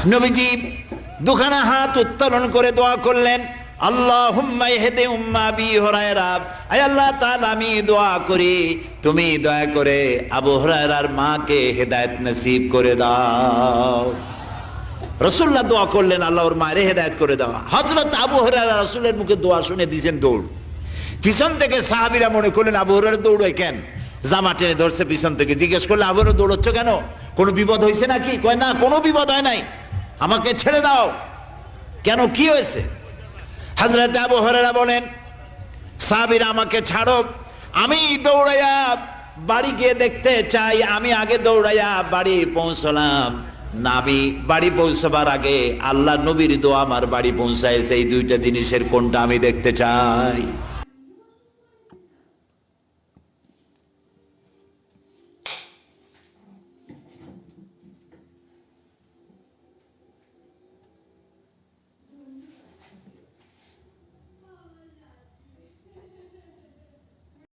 নবীজি দুখানা হাত উত্তোলন করে দোয়া করলেন, আল্লাহুম্মা ইহদি উম্মা আবি হুরায়রা, আয় আল্লাহ তাআলা আমি দোয়া করি তুমি দয়া করে আবু হুরায়রার মাকে হেদায়েত নসিব করে দাও। রাসূলুল্লাহ দোয়া করলেন আল্লাহ ওর মায়ের হেদায়েত করে দাও। হযরত আবু হুরায়রা রাসূলের মুখে দোয়া শুনে দিয়েছেন দৌড়। পিছন থেকে সাহাবীরা মনে করলেন আবু হুরায়রা দৌড়ায় কেন, জামা টেনে ধরছে পিছন থেকে। জিজ্ঞেস করলে আবু হুরায়রা দৌড়চ্ছ কেন, কোনো বিপদ হয়েছে নাকি? কয় না, কোনো বিপদ হয় নাই, আমাকে ছেড়ে দাও। কেন, কি হয়েছে? হযরত আবু হুরায়রা বলেন, সাহাবীরা আমাকে ছাড়ো, আমি দৌড়াইয়া বাড়ি গিয়ে দেখতে চাই। আমি আগে দৌড়াইয়া বাড়ি পৌঁছলাম, নাবি বাড়ি পৌঁছবার আগে আল্লাহ নবীর দোয়া আমার বাড়ি পৌঁছায়। সেই দুইটা জিনিসের কোনটা আমি দেখতে চাই।